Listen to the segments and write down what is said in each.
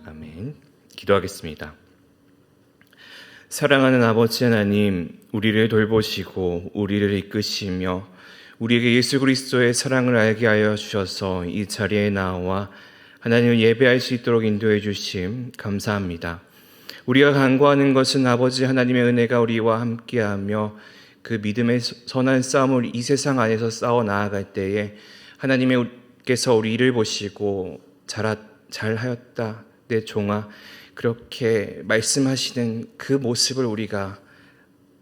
아멘. 기도하겠습니다. 사랑하는 아버지 하나님, 우리를 돌보시고 우리를 이끄시며 우리에게 예수 그리스도의 사랑을 알게 하여 주셔서 이 자리에 나와 하나님을 예배할 수 있도록 인도해 주심 감사합니다. 우리가 간구하는 것은 아버지 하나님의 은혜가 우리와 함께하며 그 믿음의 선한 싸움을 이 세상 안에서 싸워 나아갈 때에 하나님께서 우리 일을 보시고 잘하였다 내 종아, 그렇게 말씀하시는 그 모습을 우리가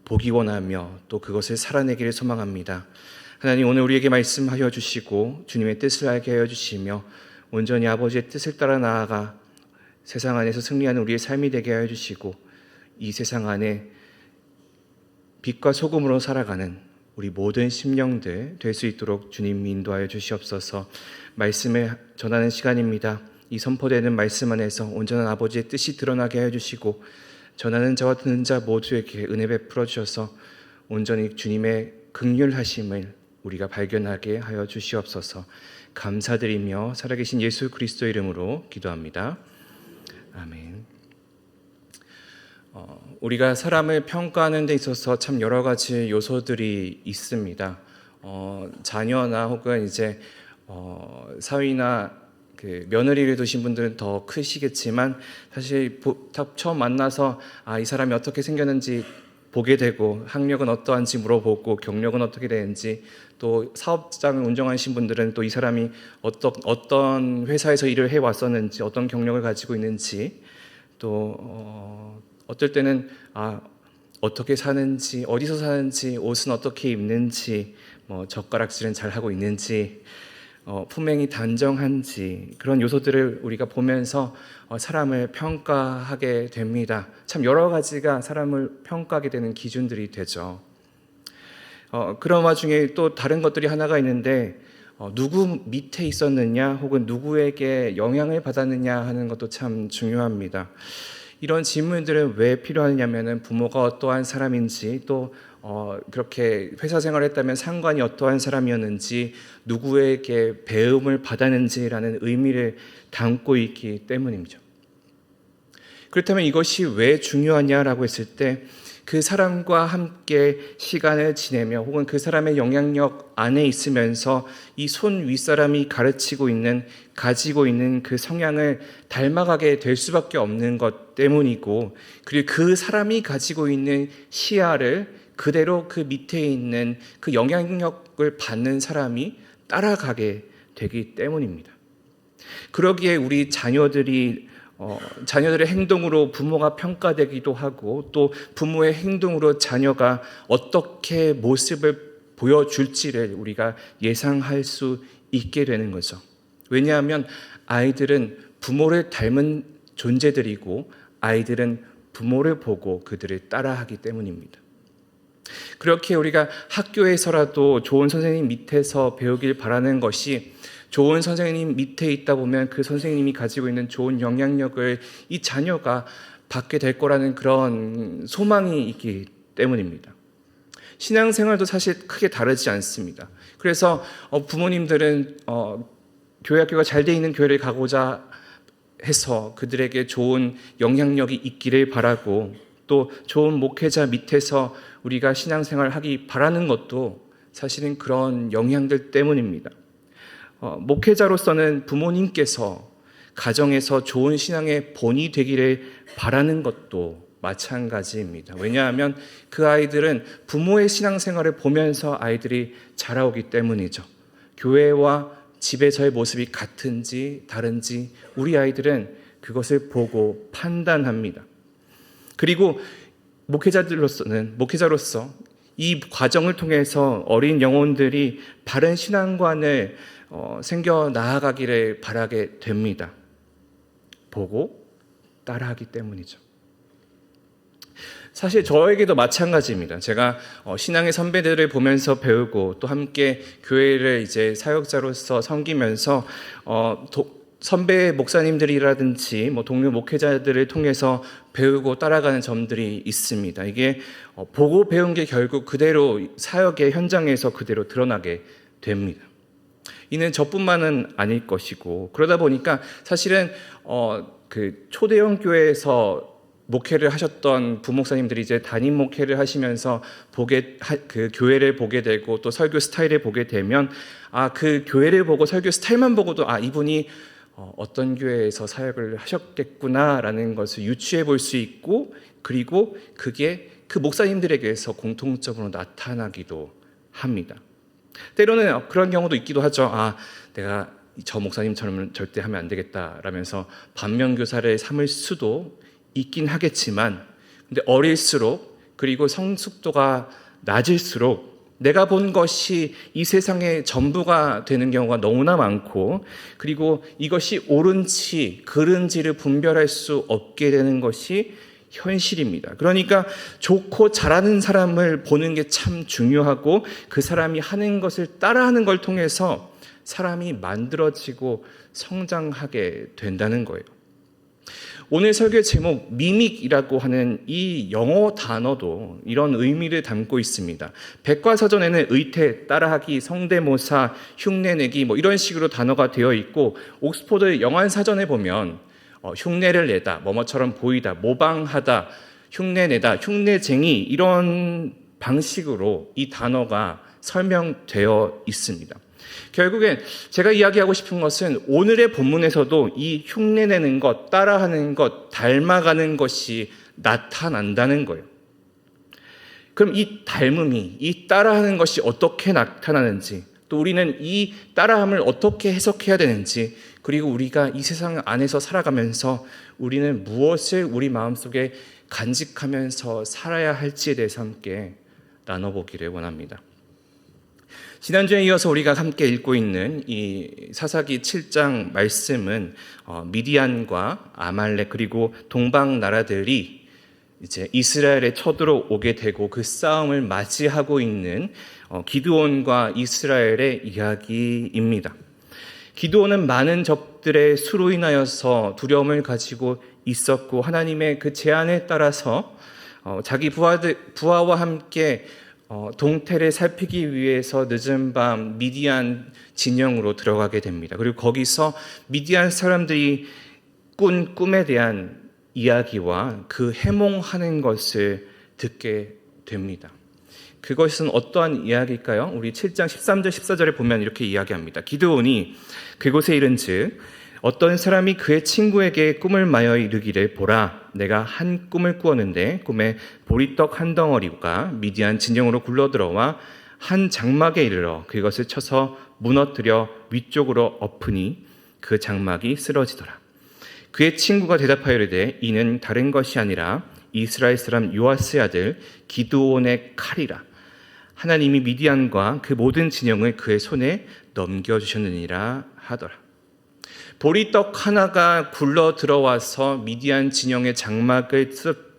보기 원하며 또 그것을 살아내기를 소망합니다. 하나님, 오늘 우리에게 말씀하여 주시고 주님의 뜻을 알게 하여 주시며 온전히 아버지의 뜻을 따라 나아가 세상 안에서 승리하는 우리의 삶이 되게 하여 주시고 이 세상 안에 빛과 소금으로 살아가는 우리 모든 심령들 될 수 있도록 주님 인도하여 주시옵소서. 말씀을 전하는 시간입니다. 이 선포되는 말씀 안에서 온전한 아버지의 뜻이 드러나게 하여 주시고 전하는 자와 듣는 자 모두에게 은혜 베풀어 주셔서 온전히 주님의 긍휼하심을 우리가 발견하게 하여 주시옵소서. 감사드리며 살아계신 예수 그리스도 이름으로 기도합니다. 아멘. 우리가 사람을 평가하는 데 있어서 참 여러 가지 요소들이 있습니다. 자녀나 혹은 이제 사위나 그 며느리를 두신 분들은 더 크시겠지만 사실 처음 만나서 이 사람이 어떻게 생겼는지 보게 되고 학력은 어떠한지 물어보고 경력은 어떻게 되는지, 또 사업장을 운영하신 분들은 또 이 사람이 어떤 회사에서 일을 해왔었는지, 어떤 경력을 가지고 있는지, 또 어떨 때는 어떻게 사는지, 어디서 사는지, 옷은 어떻게 입는지, 젓가락질은 잘 하고 있는지, 품행이 단정한지, 그런 요소들을 우리가 보면서 사람을 평가하게 됩니다. 참 여러 가지가 사람을 평가하게 되는 기준들이 되죠. 그런 와중에 또 다른 것들이 하나가 있는데 누구 밑에 있었느냐 혹은 누구에게 영향을 받았느냐 하는 것도 참 중요합니다. 이런 질문들은 왜 필요하냐면은 부모가 어떠한 사람인지, 또 그렇게 회사 생활을 했다면 상관이 어떠한 사람이었는지, 누구에게 배움을 받았는지라는 의미를 담고 있기 때문이죠. 그렇다면 이것이 왜 중요하냐라고 했을 때, 그 사람과 함께 시간을 지내며 혹은 그 사람의 영향력 안에 있으면서 이 손 윗사람이 가지고 있는 그 성향을 닮아가게 될 수밖에 없는 것 때문이고, 그리고 그 사람이 가지고 있는 시야를 그대로 그 밑에 있는 그 영향력을 받는 사람이 따라가게 되기 때문입니다. 그러기에 우리 자녀들의 행동으로 부모가 평가되기도 하고, 또 부모의 행동으로 자녀가 어떻게 모습을 보여줄지를 우리가 예상할 수 있게 되는 거죠. 왜냐하면 아이들은 부모를 닮은 존재들이고, 아이들은 부모를 보고 그들을 따라하기 때문입니다. 그렇게 우리가 학교에서라도 좋은 선생님 밑에서 배우길 바라는 것이, 좋은 선생님 밑에 있다 보면 그 선생님이 가지고 있는 좋은 영향력을 이 자녀가 받게 될 거라는 그런 소망이 있기 때문입니다. 신앙생활도 사실 크게 다르지 않습니다. 그래서 부모님들은 교회 학교가 잘 돼 있는 교회를 가고자 해서 그들에게 좋은 영향력이 있기를 바라고, 또 좋은 목회자 밑에서 우리가 신앙생활을 하기 바라는 것도 사실은 그런 영향들 때문입니다. 목회자로서는 부모님께서 가정에서 좋은 신앙의 본이 되기를 바라는 것도 마찬가지입니다. 왜냐하면 그 아이들은 부모의 신앙생활을 보면서 아이들이 자라오기 때문이죠. 교회와 집에서의 모습이 같은지 다른지 우리 아이들은 그것을 보고 판단합니다. 그리고 목회자로서 이 과정을 통해서 어린 영혼들이 바른 신앙관을 생겨 나아가기를 바라게 됩니다. 보고 따라하기 때문이죠. 사실 저에게도 마찬가지입니다. 제가 신앙의 선배들을 보면서 배우고, 또 함께 교회를 이제 사역자로서 섬기면서 선배 목사님들이라든지 동료 목회자들을 통해서 배우고 따라가는 점들이 있습니다. 이게 보고 배운 게 결국 그대로 사역의 현장에서 그대로 드러나게 됩니다. 이는 저뿐만은 아닐 것이고, 그러다 보니까 사실은 그 초대형 교회에서 목회를 하셨던 부목사님들이 이제 담임 목회를 하시면서 그 교회를 보게 되고 또 설교 스타일을 보게 되면 그 교회를 보고 설교 스타일만 보고도 이분이 어떤 교회에서 사역을 하셨겠구나라는 것을 유추해 볼 수 있고, 그리고 그게 그 목사님들에게서 공통적으로 나타나기도 합니다. 때로는 그런 경우도 있기도 하죠. 내가 저 목사님처럼 절대 하면 안 되겠다라면서 반면교사를 삼을 수도 있긴 하겠지만, 근데 어릴수록 그리고 성숙도가 낮을수록 내가 본 것이 이 세상의 전부가 되는 경우가 너무나 많고, 그리고 이것이 옳은지 그른지를 분별할 수 없게 되는 것이 현실입니다. 그러니까 좋고 잘하는 사람을 보는 게 참 중요하고, 그 사람이 하는 것을 따라하는 걸 통해서 사람이 만들어지고 성장하게 된다는 거예요. 오늘 설교의 제목 미믹이라고 하는 이 영어 단어도 이런 의미를 담고 있습니다. 백과사전에는 의태, 따라하기, 성대모사, 흉내내기 이런 식으로 단어가 되어 있고, 옥스포드 영안사전에 보면 흉내를 내다, 뭐뭐처럼 보이다, 모방하다, 흉내내다, 흉내쟁이 이런 방식으로 이 단어가 설명되어 있습니다. 결국엔 제가 이야기하고 싶은 것은 오늘의 본문에서도 이 흉내내는 것, 따라하는 것, 닮아가는 것이 나타난다는 거예요. 그럼 이 닮음이, 이 따라하는 것이 어떻게 나타나는지, 또 우리는 이 따라함을 어떻게 해석해야 되는지, 그리고 우리가 이 세상 안에서 살아가면서 우리는 무엇을 우리 마음속에 간직하면서 살아야 할지에 대해서 함께 나눠보기를 원합니다. 지난주에 이어서 우리가 함께 읽고 있는 이 사사기 7장 말씀은 미디안과 아말렉 그리고 동방 나라들이 이제 이스라엘에 쳐들어오게 되고 그 싸움을 맞이하고 있는 기드온과 이스라엘의 이야기입니다. 기드온은 많은 적들의 수로 인하여서 두려움을 가지고 있었고, 하나님의 그 제안에 따라서 자기 부하와 함께 동태를 살피기 위해서 늦은 밤 미디안 진영으로 들어가게 됩니다. 그리고 거기서 미디안 사람들이 꾼 꿈에 대한 이야기와 그 해몽하는 것을 듣게 됩니다. 그것은 어떠한 이야기일까요? 우리 7장 13절 14절에 보면 이렇게 이야기합니다. 기드온이 그곳에 이른즉 어떤 사람이 그의 친구에게 꿈을 마여 이르기를, 보라, 내가 한 꿈을 꾸었는데 꿈에 보리떡 한 덩어리가 미디안 진영으로 굴러들어와 한 장막에 이르러 그것을 쳐서 무너뜨려 위쪽으로 엎으니 그 장막이 쓰러지더라. 그의 친구가 대답하여 이르되, 이는 다른 것이 아니라 이스라엘 사람 요아스의 아들 기드온의 칼이라. 하나님이 미디안과 그 모든 진영을 그의 손에 넘겨주셨느니라 하더라. 보리떡 하나가 굴러 들어와서 미디안 진영의 장막을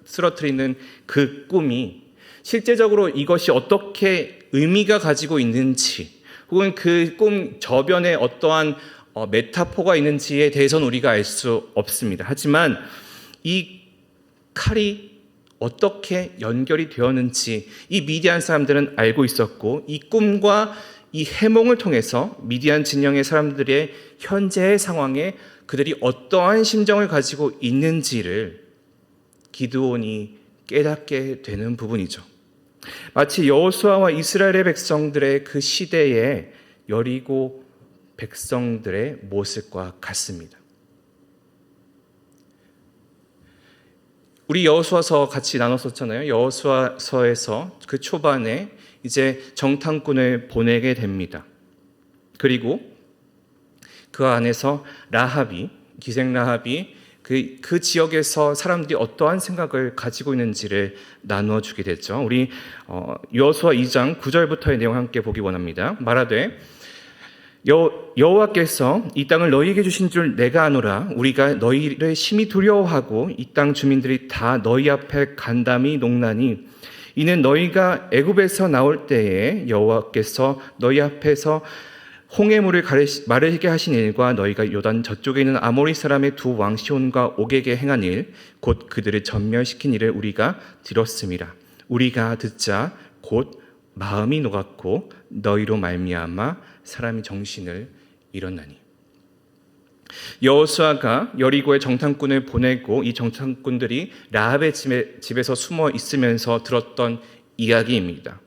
쓰러뜨리는 그 꿈이 실제적으로 이것이 어떻게 의미가 가지고 있는지, 혹은 그 꿈 저변에 어떠한 메타포가 있는지에 대해서는 우리가 알 수 없습니다. 하지만 이 칼이 어떻게 연결이 되었는지 이 미디안 사람들은 알고 있었고, 이 꿈과 이 해몽을 통해서 미디안 진영의 사람들의 현재의 상황에 그들이 어떠한 심정을 가지고 있는지를 기드온이 깨닫게 되는 부분이죠. 마치 여호수아와 이스라엘의 백성들의 그 시대의 여리고 백성들의 모습과 같습니다. 우리 여호수아서 같이 나눴었잖아요. 여호수아서에서 그 초반에 이제 정탐꾼을 보내게 됩니다. 그리고 그 안에서 라합이, 기생 라합이 그 지역에서 사람들이 어떠한 생각을 가지고 있는지를 나누어 주게 됐죠. 우리 여호수아 2장 9절부터의 내용 함께 보기 원합니다. 말하되 여호와께서 이 땅을 너희에게 주신 줄 내가 아노라. 우리가 너희를 심히 두려워하고 이 땅 주민들이 다 너희 앞에 간담이 농나니, 이는 너희가 애굽에서 나올 때에 여호와께서 너희 앞에서 홍해물을 마르게 하신 일과 너희가 요단 저쪽에 있는 아모리 사람의 두 왕 시온과 옥에게 행한 일, 곧 그들을 전멸시킨 일을 우리가 들었음이라. 우리가 듣자 곧 마음이 녹았고 너희로 말미암아 사람이 정신을 잃었나니. 여호수아가 여리고에 정탐꾼을 보내고 이 정탐꾼들이 라합의 집에서 숨어 있으면서 들었던 이야기입니다.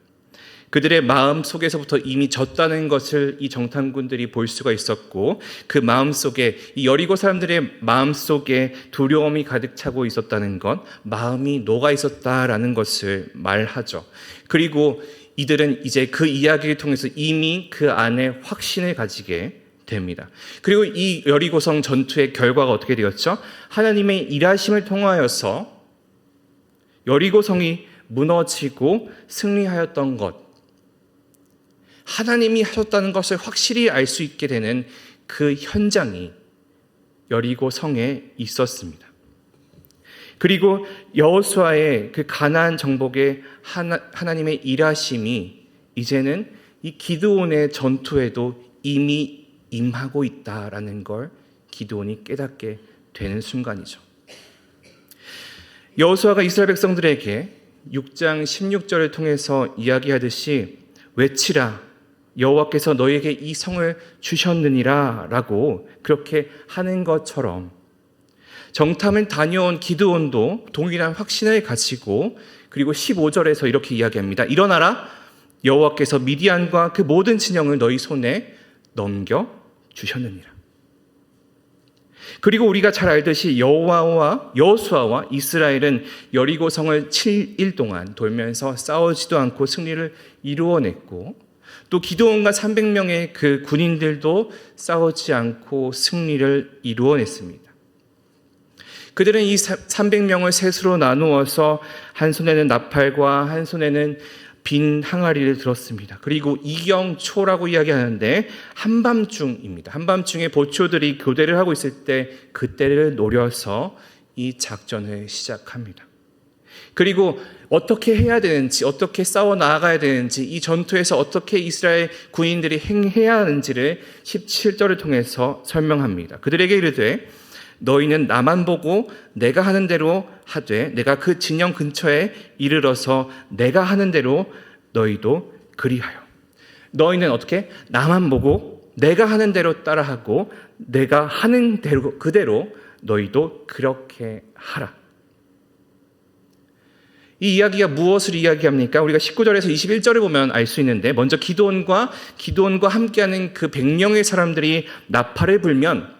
그들의 마음 속에서부터 이미 졌다는 것을 이 정탐꾼들이 볼 수가 있었고, 그 마음 속에, 이 여리고 사람들의 마음 속에 두려움이 가득 차고 있었다는 것, 마음이 녹아 있었다라는 것을 말하죠. 그리고 이들은 이제 그 이야기를 통해서 이미 그 안에 확신을 가지게 됩니다. 그리고 이 여리고성 전투의 결과가 어떻게 되었죠? 하나님의 일하심을 통하여서 여리고성이 무너지고 승리하였던 것, 하나님이 하셨다는 것을 확실히 알 수 있게 되는 그 현장이 여리고성에 있었습니다. 그리고 여호수아의 그 가나안 정복의 하나님의 일하심이 이제는 이 기드온의 전투에도 이미 임하고 있다라는 걸 기드온이 깨닫게 되는 순간이죠. 여호수아가 이스라엘 백성들에게 6장 16절을 통해서 이야기하듯이 외치라, 여호와께서 너희에게 이 성을 주셨느니라 라고 그렇게 하는 것처럼 정탐을 다녀온 기드온도 동일한 확신을 가지고, 그리고 15절에서 이렇게 이야기합니다. 일어나라, 여호와께서 미디안과 그 모든 진영을 너희 손에 넘겨 주셨느니라. 그리고 우리가 잘 알듯이 여호수아와 이스라엘은 여리고성을 7일 동안 돌면서 싸우지도 않고 승리를 이루어냈고, 또 기드온과 300명의 그 군인들도 싸우지 않고 승리를 이루어냈습니다. 그들은 이 300명을 셋으로 나누어서 한 손에는 나팔과 한 손에는 빈 항아리를 들었습니다. 그리고 이경초라고 이야기하는데 한밤중입니다. 한밤중에 보초들이 교대를 하고 있을 때 그때를 노려서 이 작전을 시작합니다. 그리고 어떻게 해야 되는지, 어떻게 싸워 나아가야 되는지, 이 전투에서 어떻게 이스라엘 군인들이 행해야 하는지를 17절을 통해서 설명합니다. 그들에게 이르되 너희는 나만 보고 내가 하는 대로 하되 내가 그 진영 근처에 이르러서 내가 하는 대로 너희도 그리하여. 너희는 어떻게? 나만 보고 내가 하는 대로 따라하고 내가 하는 대로 그대로 너희도 그렇게 하라. 이 이야기가 무엇을 이야기합니까? 우리가 19절에서 21절을 보면 알 수 있는데, 먼저 기드온과 함께하는 그 100명의 사람들이 나팔을 불면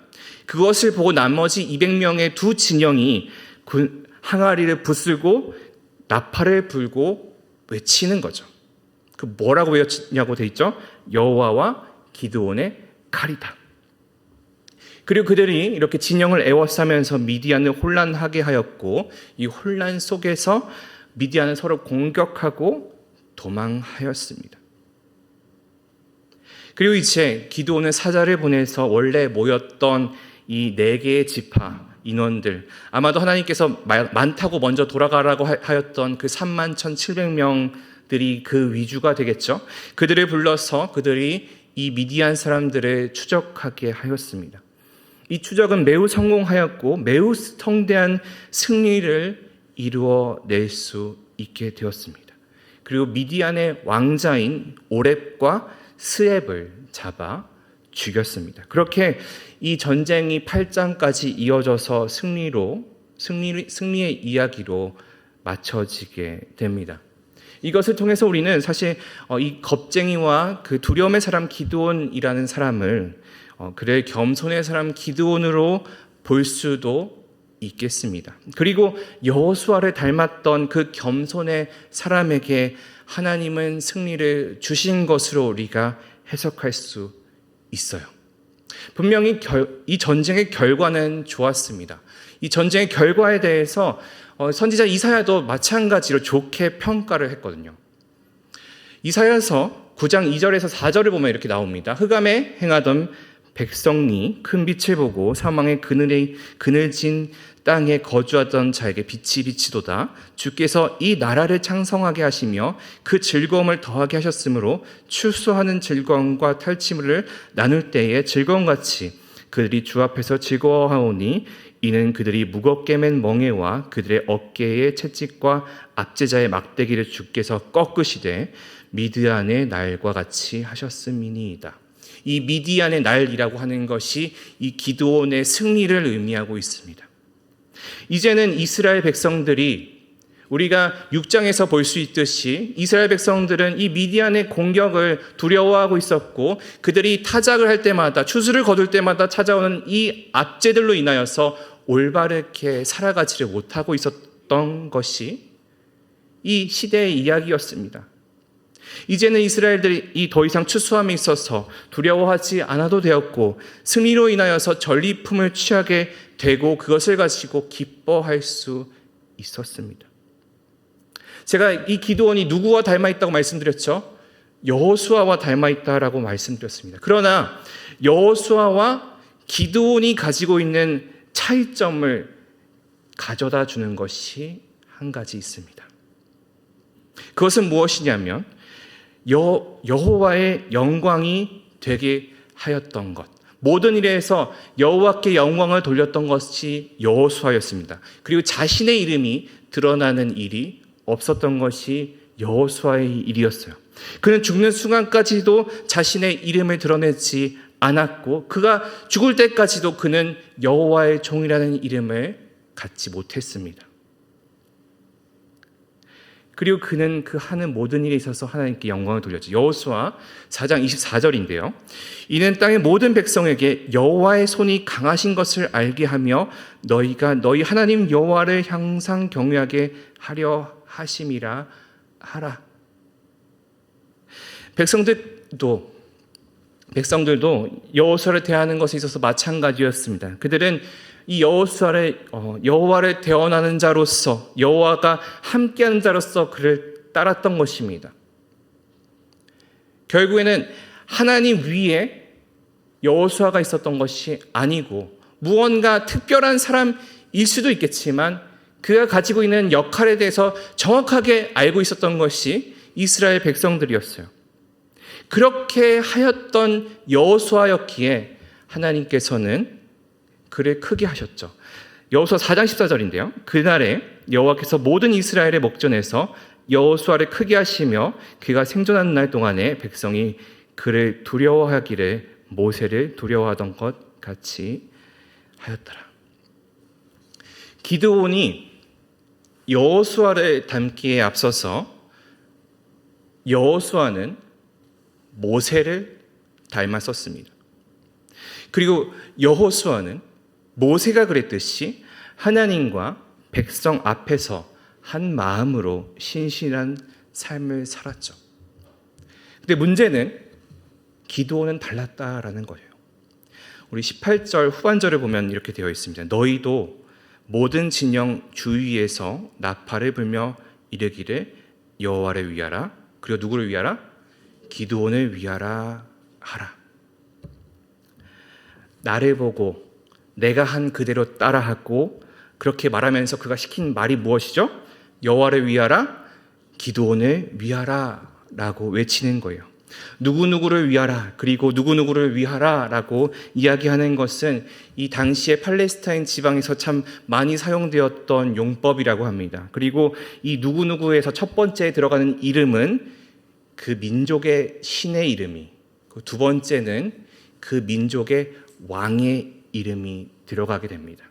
그것을 보고 나머지 200명의 두 진영이 항아리를 부수고 나팔을 불고 외치는 거죠. 그 뭐라고 외치냐고 돼 있죠? 여호와와 기드온의 칼이다. 그리고 그들이 이렇게 진영을 에워싸면서 미디안을 혼란하게 하였고, 이 혼란 속에서 미디안은 서로 공격하고 도망하였습니다. 그리고 이제 기드온은 사자를 보내서 원래 모였던 이 4개의 지파 인원들, 아마도 하나님께서 많다고 먼저 돌아가라고 하였던 그 31,700명들이 그 위주가 되겠죠. 그들을 불러서 그들이 이 미디안 사람들을 추적하게 하였습니다. 이 추적은 매우 성공하였고 매우 성대한 승리를 이루어낼 수 있게 되었습니다. 그리고 미디안의 왕자인 오렙과 스앱을 잡아 죽였습니다. 그렇게 이 전쟁이 8장까지 이어져서 승리의 이야기로 맞춰지게 됩니다. 이것을 통해서 우리는 사실 이 겁쟁이와 그 두려움의 사람 기드온이라는 사람을 그의 겸손의 사람 기드온으로 볼 수도 있겠습니다. 그리고 여호수아를 닮았던 그 겸손의 사람에게 하나님은 승리를 주신 것으로 우리가 해석할 수 있어요. 분명히 이 전쟁의 결과는 좋았습니다. 이 전쟁의 결과에 대해서 선지자 이사야도 마찬가지로 좋게 평가를 했거든요. 이사야서 9장 2절에서 4절을 보면 이렇게 나옵니다. 흑암에 행하던 백성이 큰 빛을 보고 사망의 그늘진 땅에 거주하던 자에게 빛이 비치도다. 주께서 이 나라를 창성하게 하시며 그 즐거움을 더하게 하셨으므로 추수하는 즐거움과 탈취물을 나눌 때에 즐거움같이 그들이 주 앞에서 즐거워하오니 이는 그들이 무겁게 맨 멍에와 그들의 어깨의 채찍과 압제자의 막대기를 주께서 꺾으시되 미드안의 날과 같이 하셨음이니이다. 이 미디안의 날이라고 하는 것이 이 기드온의 승리를 의미하고 있습니다. 이제는 이스라엘 백성들이 우리가 6장에서 볼 수 있듯이 이스라엘 백성들은 이 미디안의 공격을 두려워하고 있었고 그들이 타작을 할 때마다 추수를 거둘 때마다 찾아오는 이 압제들로 인하여서 올바르게 살아가지를 못하고 있었던 것이 이 시대의 이야기였습니다. 이제는 이스라엘들이 더 이상 추수함에 있어서 두려워하지 않아도 되었고 승리로 인하여서 전리품을 취하게 되고 그것을 가지고 기뻐할 수 있었습니다. 제가 이 기드온이 누구와 닮아있다고 말씀드렸죠? 여호수아와 닮아있다라고 말씀드렸습니다. 그러나 여호수아와 기드온이 가지고 있는 차이점을 가져다 주는 것이 한 가지 있습니다. 그것은 무엇이냐면 여호와의 영광이 되게 하였던 것. 모든 일에서 여호와께 영광을 돌렸던 것이 여호수아였습니다. 그리고 자신의 이름이 드러나는 일이 없었던 것이 여호수아의 일이었어요. 그는 죽는 순간까지도 자신의 이름을 드러내지 않았고 그가 죽을 때까지도 그는 여호와의 종이라는 이름을 갖지 못했습니다. 그리고 그는 그 하는 모든 일에 있어서 하나님께 영광을 돌렸죠. 여호수아 4장 24절인데요. 이는 땅의 모든 백성에게 여호와의 손이 강하신 것을 알게 하며 너희가 너희 하나님 여호와를 항상 경외하게 하려 하심이라 하라. 백성들도 여호수아를 대하는 것에 있어서 마찬가지였습니다. 그들은 이 여호와를 대언하는 자로서 여호와가 함께하는 자로서 그를 따랐던 것입니다. 결국에는 하나님 위에 여호수아가 있었던 것이 아니고 무언가 특별한 사람일 수도 있겠지만 그가 가지고 있는 역할에 대해서 정확하게 알고 있었던 것이 이스라엘 백성들이었어요. 그렇게 하였던 여호수아였기에 하나님께서는 그를 크게 하셨죠. 여호수아 4장 14절인데요. 그날에 여호와께서 모든 이스라엘의 목전에서 여호수아를 크게 하시며 그가 생존하는 날 동안에 백성이 그를 두려워하기를 모세를 두려워하던 것 같이 하였더라. 기드온이 여호수아를 닮기에 앞서서 여호수아는 모세를 닮았었습니다. 그리고 여호수아는 모세가 그랬듯이 하나님과 백성 앞에서 한 마음으로 신실한 삶을 살았죠. 근데 문제는 기드온은 달랐다라는 거예요. 우리 18절 후반절을 보면 이렇게 되어 있습니다. 너희도 모든 진영 주위에서 나팔을 불며 이르기를 여호와를 위하라. 그리고 누구를 위하라? 기드온을 위하라 하라. 나를 보고 내가 한 그대로 따라하고 그렇게 말하면서 그가 시킨 말이 무엇이죠? 여호와를 위하라, 기드온을 위하라 라고 외치는 거예요. 누구누구를 위하라, 그리고 누구누구를 위하라 라고 이야기하는 것은 이 당시에 팔레스타인 지방에서 참 많이 사용되었던 용법이라고 합니다. 그리고 이 누구누구에서 첫 번째에 들어가는 이름은 그 민족의 신의 이름이, 두 번째는 그 민족의 왕의 이름이 들어가게 됩니다.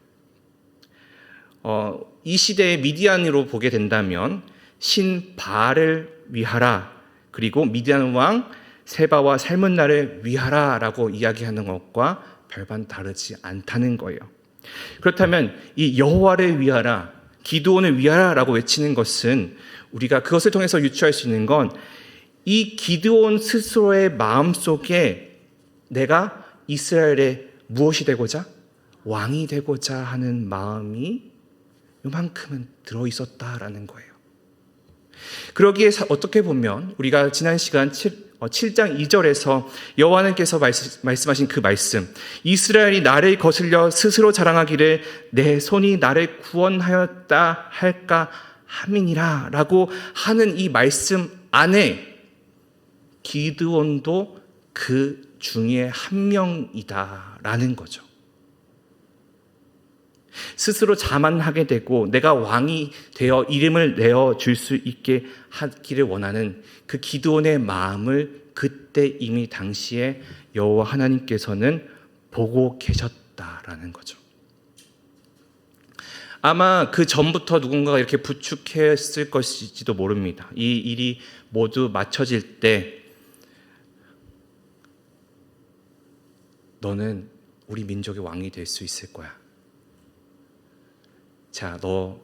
이 시대의 미디안으로 보게 된다면 신 바알을 위하라, 그리고 미디안 왕 세바와 살문나를 위하라라고 이야기하는 것과 별반 다르지 않다는 거예요. 그렇다면 이 여호와를 위하라, 기드온을 위하라라고 외치는 것은 우리가 그것을 통해서 유추할 수 있는 건 이 기드온 스스로의 마음속에 내가 이스라엘의 무엇이 되고자? 왕이 되고자 하는 마음이 이만큼은 들어있었다라는 거예요. 그러기에 어떻게 보면 우리가 지난 시간 7장 2절에서 여호와께서 말씀하신 그 말씀, 이스라엘이 나를 거슬려 스스로 자랑하기를 내 손이 나를 구원하였다 할까 함이니라 라고 하는 이 말씀 안에 기드온도 그 중에 한 명이다라는 거죠. 스스로 자만하게 되고 내가 왕이 되어 이름을 내어줄 수 있게 하기를 원하는 그 기드온의 마음을 그때 이미 당시에 여호와 하나님께서는 보고 계셨다라는 거죠. 아마 그 전부터 누군가가 이렇게 부축했을 것일지도 모릅니다. 이 일이 모두 맞춰질 때 너는 우리 민족의 왕이 될 수 있을 거야. 자, 너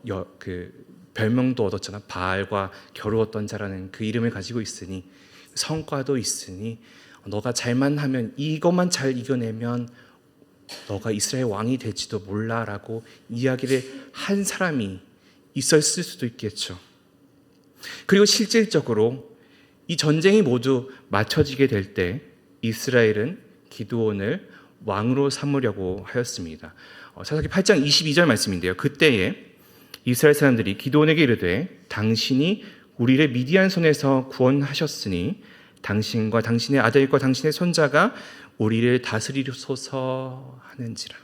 별명도 얻었잖아. 바알과 겨루었던 자라는 그 이름을 가지고 있으니, 성과도 있으니, 너가 잘만 하면, 이것만 잘 이겨내면 너가 이스라엘 왕이 될지도 몰라라고 이야기를 한 사람이 있었을 수도 있겠죠. 그리고 실질적으로 이 전쟁이 모두 맞춰지게 될 때 이스라엘은 기드온을 왕으로 삼으려고 하였습니다. 사사기 8장 22절 말씀인데요. 그때에 이스라엘 사람들이 기드온에게 이르되 당신이 우리를 미디안 손에서 구원하셨으니 당신과 당신의 아들과 당신의 손자가 우리를 다스리소서 하는지라.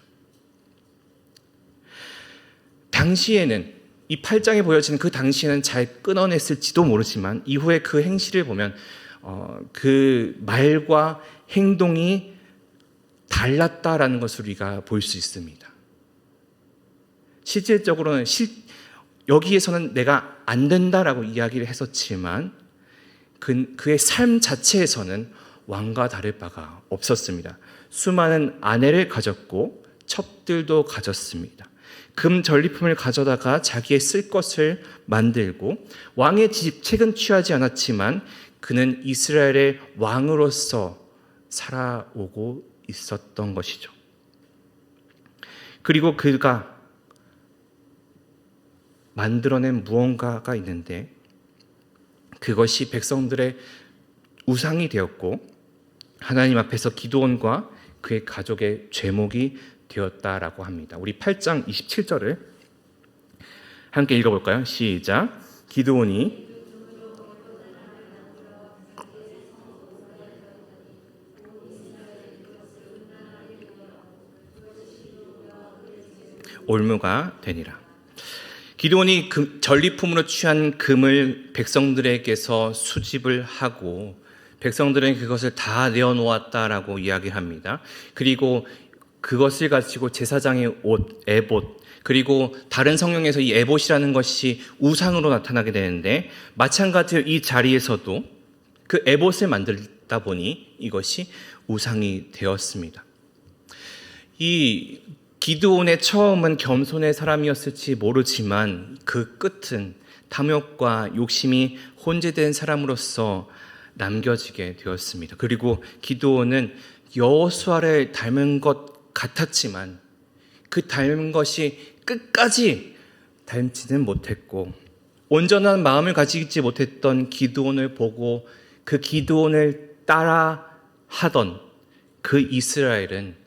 당시에는 이 8장에 보여지는 그 당시에는 잘 끊어냈을지도 모르지만 이후에 그 행실을 보면 그 말과 행동이 달랐다라는 것을 우리가 볼 수 있습니다. 실질적으로는 여기에서는 내가 안 된다라고 이야기를 했었지만 그의 삶 자체에서는 왕과 다를 바가 없었습니다. 수많은 아내를 가졌고 첩들도 가졌습니다. 금 전리품을 가져다가 자기의 쓸 것을 만들고 왕의 직책은 취하지 않았지만 그는 이스라엘의 왕으로서 살아오고 있었던 것이죠. 그리고 그가 만들어낸 무언가가 있는데 그것이 백성들의 우상이 되었고 하나님 앞에서 기드온과 그의 가족의 죄목이 되었다라고 합니다. 우리 8장 27절을 함께 읽어볼까요? 시작. 기드온이 올무가 되니라. 기드온이 전리품으로 취한 금을 백성들에게서 수집을 하고 백성들은 그것을 다 내어놓았다라고 이야기합니다. 그리고 그것을 가지고 제사장의 옷, 에봇, 그리고 다른 성경에서 이 에봇이라는 것이 우상으로 나타나게 되는데 마찬가지로 이 자리에서도 그 에봇을 만들다 보니 이것이 우상이 되었습니다. 이 기드온의 처음은 겸손의 사람이었을지 모르지만 그 끝은 탐욕과 욕심이 혼재된 사람으로서 남겨지게 되었습니다. 그리고 기드온은 여호수아를 닮은 것 같았지만 그 닮은 것이 끝까지 닮지는 못했고 온전한 마음을 가지지 못했던 기드온을 보고 그 기드온을 따라 하던 그 이스라엘은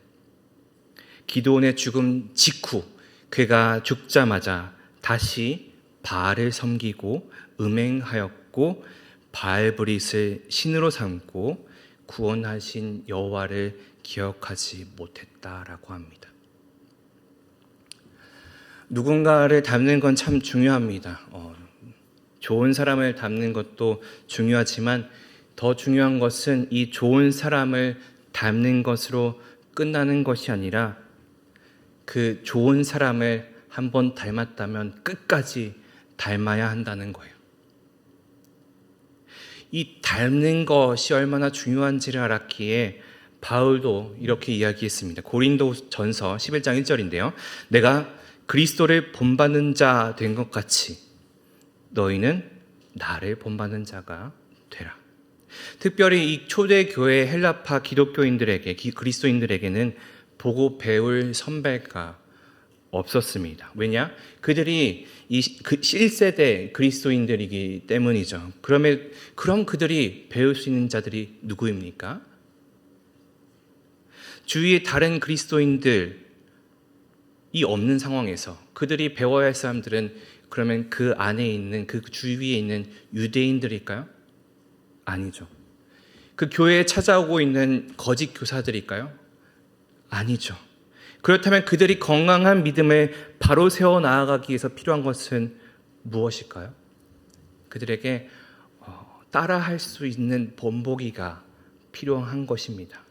기드온의 죽음 직후 그가 죽자마자 다시 바알을 섬기고 음행하였고 바알브릿을 신으로 삼고 구원하신 여호와를 기억하지 못했다라고 합니다. 누군가를 닮는 건 참 중요합니다. 좋은 사람을 닮는 것도 중요하지만 더 중요한 것은 이 좋은 사람을 닮는 것으로 끝나는 것이 아니라 그 좋은 사람을 한번 닮았다면 끝까지 닮아야 한다는 거예요. 이 닮는 것이 얼마나 중요한지를 알았기에 바울도 이렇게 이야기했습니다. 고린도전서 11장 1절인데요. 내가 그리스도를 본받는 자 된 것 같이 너희는 나를 본받는 자가 되라. 특별히 이 초대교회 헬라파 기독교인들에게 그리스도인들에게는 보고 배울 선배가 없었습니다. 왜냐? 그들이 그 1세대 그리스도인들이기 때문이죠. 그럼 그들이 배울 수 있는 자들이 누구입니까? 주위에 다른 그리스도인들이 없는 상황에서 그들이 배워야 할 사람들은 그러면 그 안에 있는 그 주위에 있는 유대인들일까요? 아니죠. 그 교회에 찾아오고 있는 거짓 교사들일까요? 아니죠. 그렇다면 그들이 건강한 믿음을 바로 세워 나아가기 위해서 필요한 것은 무엇일까요? 그들에게 따라할 수 있는 본보기가 필요한 것입니다.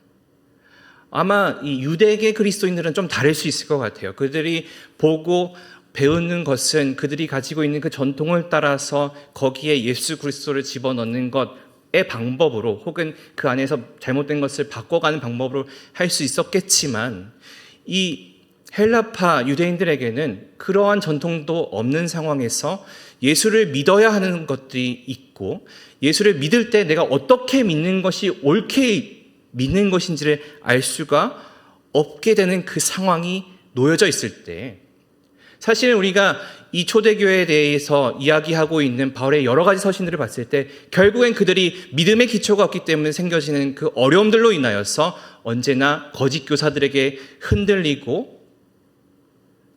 아마 이 유대계 그리스도인들은 좀 다를 수 있을 것 같아요. 그들이 보고 배우는 것은 그들이 가지고 있는 그 전통을 따라서 거기에 예수 그리스도를 집어넣는 것의 방법으로, 혹은 그 안에서 잘못된 것을 바꿔가는 방법으로 할 수 있었겠지만, 이 헬라파 유대인들에게는 그러한 전통도 없는 상황에서 예수를 믿어야 하는 것들이 있고, 예수를 믿을 때 내가 어떻게 믿는 것이 옳게 믿는 것인지를 알 수가 없게 되는 그 상황이 놓여져 있을 때, 사실은 우리가 이 초대교회에 대해서 이야기하고 있는 바울의 여러 가지 서신들을 봤을 때 결국엔 그들이 믿음의 기초가 없기 때문에 생겨지는 그 어려움들로 인하여서 언제나 거짓 교사들에게 흔들리고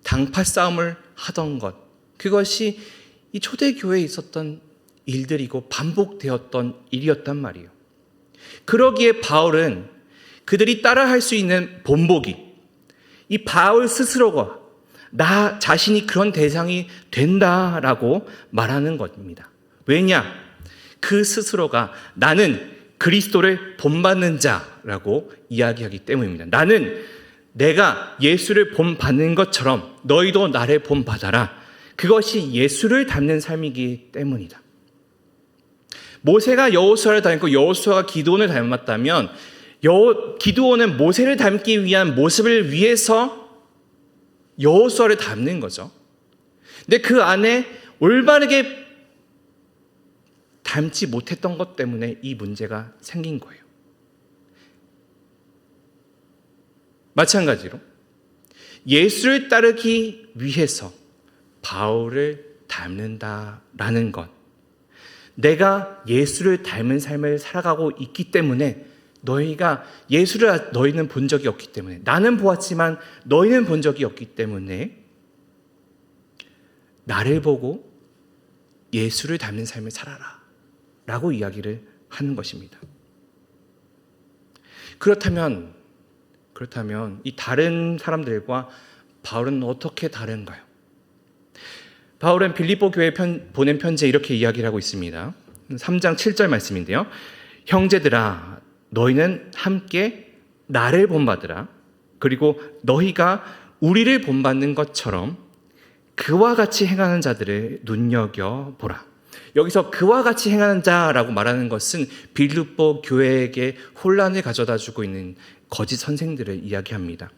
당파 싸움을 하던 것, 그것이 이 초대교회에 있었던 일들이고 반복되었던 일이었단 말이에요. 그러기에 바울은 그들이 따라할 수 있는 본보기, 이 바울 스스로가 나 자신이 그런 대상이 된다라고 말하는 것입니다. 왜냐? 그 스스로가 나는 그리스도를 본받는 자라고 이야기하기 때문입니다. 나는 내가 예수를 본받는 것처럼 너희도 나를 본받아라. 그것이 예수를 닮는 삶이기 때문이다. 모세가 여호수아를 닮고 여호수아가 기드온을 닮았다면 기드온은 모세를 닮기 위한 모습을 위해서 여호수아를 닮는 거죠. 근데 그 안에 올바르게 닮지 못했던 것 때문에 이 문제가 생긴 거예요. 마찬가지로 예수를 따르기 위해서 바울을 닮는다라는 것, 내가 예수를 닮은 삶을 살아가고 있기 때문에 너희는 본 적이 없기 때문에, 나는 보았지만 너희는 본 적이 없기 때문에 나를 보고 예수를 닮는 삶을 살아라 라고 이야기를 하는 것입니다. 그렇다면 이 다른 사람들과 바울은 어떻게 다른가요? 바울은 빌립보 교회에 보낸 편지에 이렇게 이야기를 하고 있습니다. 3장 7절 말씀인데요. 형제들아, 너희는 함께 나를 본받으라. 그리고 너희가 우리를 본받는 것처럼 그와 같이 행하는 자들을 눈여겨보라. 여기서 그와 같이 행하는 자라고 말하는 것은 빌립보 교회에게 혼란을 가져다 주고 있는 거짓 선생들을 이야기합니다.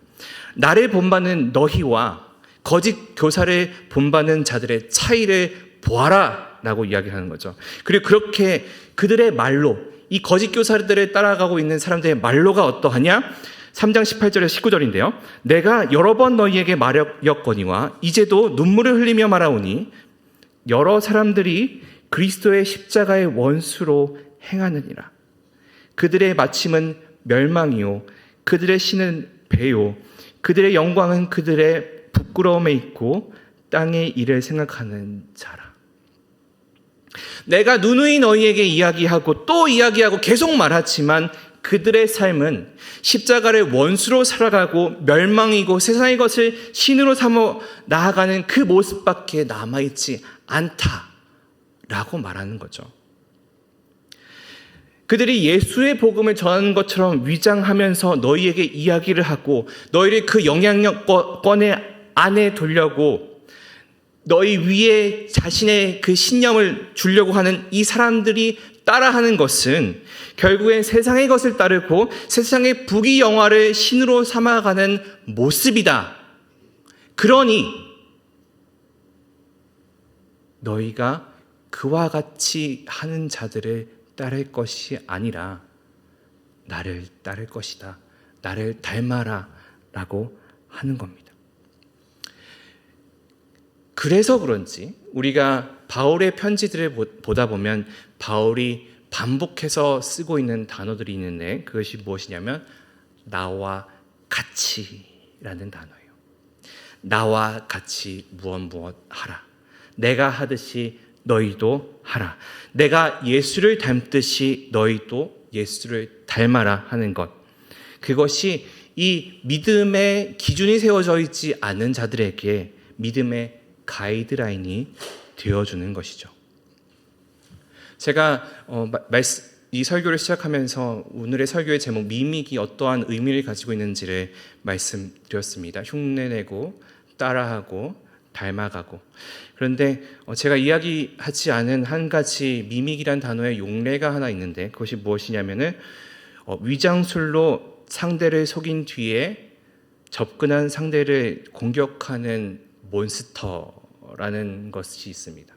나를 본받는 너희와 거짓 교사를 본받는 자들의 차이를 보아라 라고 이야기하는 거죠. 그리고 그렇게 그들의 말로, 이 거짓 교사들을 따라가고 있는 사람들의 말로가 어떠하냐? 3장 18절에서 19절인데요. 내가 여러 번 너희에게 말하였거니와 이제도 눈물을 흘리며 말하오니 여러 사람들이 그리스도의 십자가의 원수로 행하느니라. 그들의 마침은 멸망이요 그들의 신은 배요 그들의 영광은 그들의 부끄러움에 있고 땅의 일을 생각하는 자라. 내가 누누이 너희에게 이야기하고 또 이야기하고 계속 말하지만 그들의 삶은 십자가를 원수로 살아가고 멸망이고 세상의 것을 신으로 삼아 나아가는 그 모습밖에 남아있지 않다라고 말하는 거죠. 그들이 예수의 복음을 전하는 것처럼 위장하면서 너희에게 이야기를 하고 너희를 그 영향력권의 안에 두려고 너희 위에 자신의 그 신념을 주려고 하는 이 사람들이 따라하는 것은 결국엔 세상의 것을 따르고 세상의 부귀영화를 신으로 삼아가는 모습이다. 그러니 너희가 그와 같이 하는 자들을 따를 것이 아니라 나를 따를 것이다. 나를 닮아라 라고 하는 겁니다. 그래서 그런지 우리가 바울의 편지들을 보다 보면 바울이 반복해서 쓰고 있는 단어들이 있는데 그것이 무엇이냐면 나와 같이라는 단어예요. 나와 같이 무엇 하라. 내가 하듯이 너희도 하라. 내가 예수를 닮듯이 너희도 예수를 닮아라 하는 것. 그것이 이 믿음의 기준이 세워져 있지 않은 자들에게 믿음의 가이드라인이 되어주는 것이죠. 제가 이 설교를 시작하면서 오늘의 설교의 제목 미믹이 어떠한 의미를 가지고 있는지를 말씀드렸습니다. 흉내내고 따라하고 닮아가고. 그런데 제가 이야기하지 않은 한 가지 미믹이란 단어의 용례가 하나 있는데 그것이 무엇이냐면은 위장술로 상대를 속인 뒤에 접근한 상대를 공격하는 몬스터라는 것이 있습니다.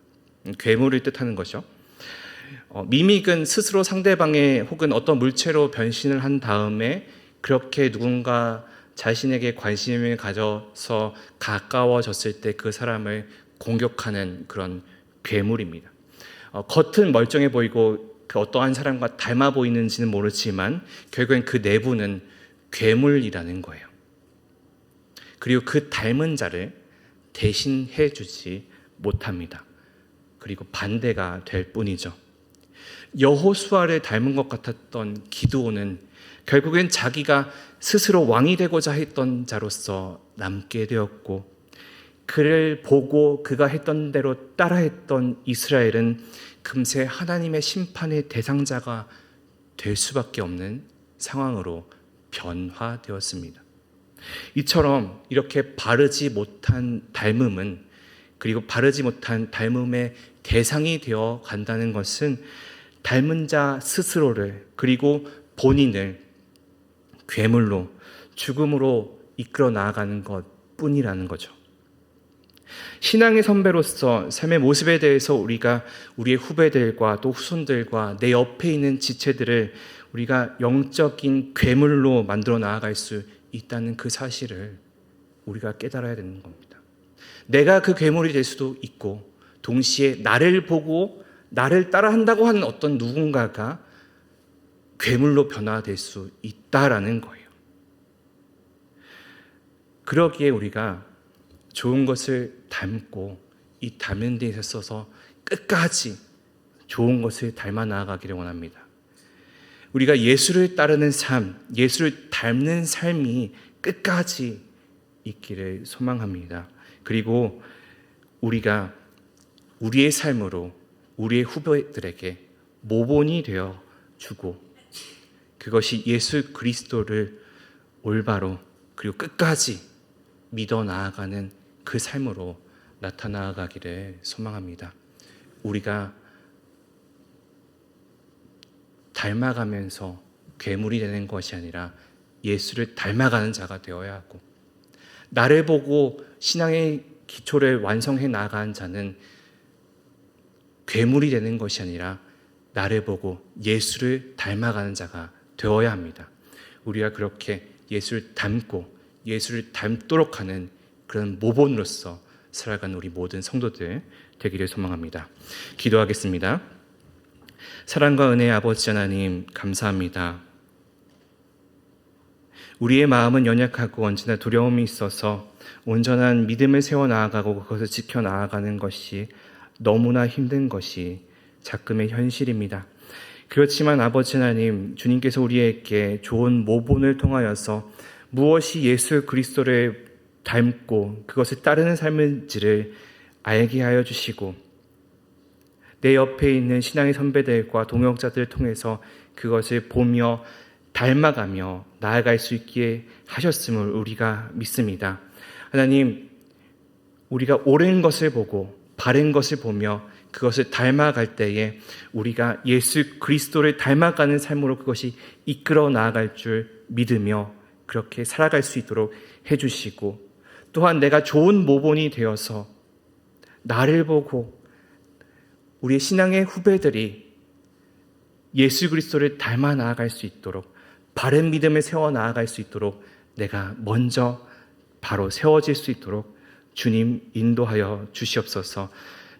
괴물을 뜻하는 것이죠. 미믹은 스스로 상대방의 혹은 어떤 물체로 변신을 한 다음에 그렇게 누군가 자신에게 관심을 가져서 가까워졌을 때 그 사람을 공격하는 그런 괴물입니다. 겉은 멀쩡해 보이고 그 어떠한 사람과 닮아 보이는지는 모르지만 결국엔 그 내부는 괴물이라는 거예요. 그리고 그 닮은 자를 대신해 주지 못합니다. 그리고 반대가 될 뿐이죠. 여호수아를 닮은 것 같았던 기드온은 결국엔 자기가 스스로 왕이 되고자 했던 자로서 남게 되었고, 그를 보고 그가 했던 대로 따라했던 이스라엘은 금세 하나님의 심판의 대상자가 될 수밖에 없는 상황으로 변화되었습니다. 이처럼 이렇게 바르지 못한 닮음은, 그리고 바르지 못한 닮음의 대상이 되어 간다는 것은 닮은 자 스스로를, 그리고 본인을 괴물로, 죽음으로 이끌어 나아가는 것 뿐이라는 거죠. 신앙의 선배로서 삶의 모습에 대해서 우리가 우리의 후배들과 또 후손들과 내 옆에 있는 지체들을 우리가 영적인 괴물로 만들어 나아갈 수 있다는 그 사실을 우리가 깨달아야 되는 겁니다. 내가 그 괴물이 될 수도 있고, 동시에 나를 보고 나를 따라한다고 하는 어떤 누군가가 괴물로 변화될 수 있다라는 거예요. 그러기에 우리가 좋은 것을 닮고 이 닮는 데 있어서 끝까지 좋은 것을 닮아 나아가기를 원합니다. 우리가 예수를 따르는 삶, 예수를 닮는 삶이 끝까지 있기를 소망합니다. 그리고 우리가 우리의 삶으로 우리의 후배들에게 모본이 되어 주고, 그것이 예수 그리스도를 올바로 그리고 끝까지 믿어 나아가는 그 삶으로 나타나가기를 소망합니다. 우리가 닮아가면서 괴물이 되는 것이 아니라 예수를 닮아가는 자가 되어야 하고, 나를 보고 신앙의 기초를 완성해 나아간 자는 괴물이 되는 것이 아니라 나를 보고 예수를 닮아가는 자가 되어야 합니다. 우리가 그렇게 예수를 닮고 예수를 닮도록 하는 그런 모본으로서 살아가는 우리 모든 성도들 되기를 소망합니다. 기도하겠습니다. 사랑과 은혜의 아버지 하나님, 감사합니다. 우리의 마음은 연약하고 언제나 두려움이 있어서 온전한 믿음을 세워 나아가고 그것을 지켜 나아가는 것이 너무나 힘든 것이 작금의 현실입니다. 그렇지만 아버지 하나님, 주님께서 우리에게 좋은 모본을 통하여서 무엇이 예수 그리스도를 닮고 그것을 따르는 삶인지를 알게 하여 주시고, 내 옆에 있는 신앙의 선배들과 동역자들을 통해서 그것을 보며 닮아가며 나아갈 수 있게 하셨음을 우리가 믿습니다. 하나님, 우리가 옳은 것을 보고 바른 것을 보며 그것을 닮아갈 때에 우리가 예수 그리스도를 닮아가는 삶으로 그것이 이끌어 나아갈 줄 믿으며 그렇게 살아갈 수 있도록 해주시고, 또한 내가 좋은 모본이 되어서 나를 보고 우리의 신앙의 후배들이 예수 그리스도를 닮아 나아갈 수 있도록, 바른 믿음을 세워 나아갈 수 있도록 내가 먼저 바로 세워질 수 있도록 주님 인도하여 주시옵소서.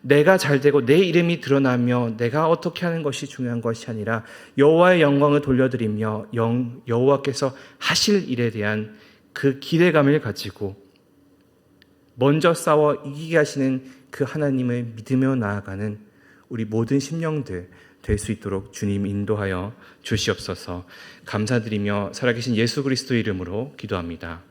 내가 잘되고 내 이름이 드러나며 내가 어떻게 하는 것이 중요한 것이 아니라 여호와의 영광을 돌려드리며 여호와께서 하실 일에 대한 그 기대감을 가지고 먼저 싸워 이기게 하시는 그 하나님을 믿으며 나아가는 우리 모든 심령들 될 수 있도록 주님 인도하여 주시옵소서. 감사드리며 살아계신 예수 그리스도 이름으로 기도합니다.